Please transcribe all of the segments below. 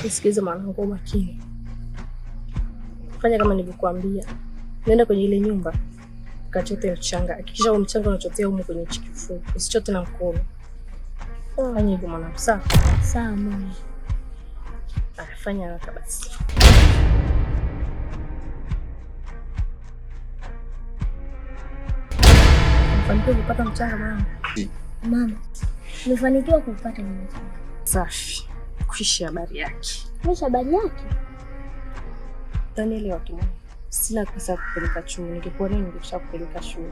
Nisikilize mwanangu makini. Fanya kama nilivyokuambia. Nenda kwenye ile nyumba. Kachote mchanga. Hakikisha huo mchanga unachotea huko kwenye chikifu. Usichote na mkono. Fanya hivyo mwanangu. Sawa? Sawa mama. Fanya haraka basi. Umefanikiwa kupata mchanga mwanangu? Mama, nimefanikiwa kupata mchanga. Safi. Kuishi habari yake. Kuishi habari yake? Daniel watu. Sina pesa kupeleka chuo. Ningekuwa nini ningekuwa kupeleka chuo.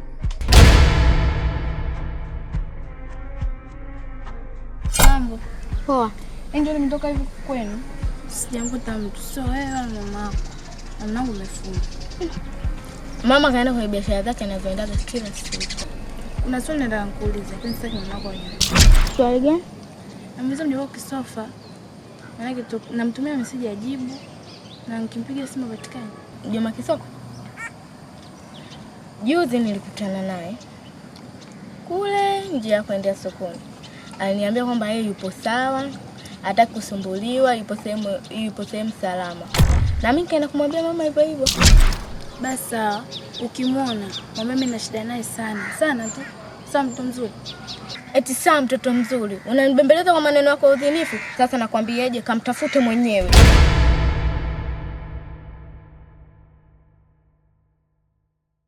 Mambo. Poa. Ndio nimetoka hivi kwenu. Sijamkuta mtu. Sio wewe wala mama. Mwanangu amefunga. Mama kaenda kwenye biashara zake anazoendaga kila siku. Kuna swali nataka nikuulize. Lakini sitaki mama kwa nyuma. Swali gani? Namweza mjua kisofa. Maana namtumia message ajibu na nikimpiga simu patikani. Juma Kisoko. Juzi nilikutana naye kule njia ya kwenda sokoni. Aliniambia kwamba yeye yupo sawa, hataki kusumbuliwa, yupo sehemu salama. Na mimi nikaenda kumwambia mama hivyo hivyo. Basi ukimwona, mama mimi na shida naye sana tu. Sawa mtoto mzuri. Eti sawa mtoto mzuri. Unanibembeleza kwa maneno yako udhinifu. Sasa nakwambiaje, kamtafute mwenyewe.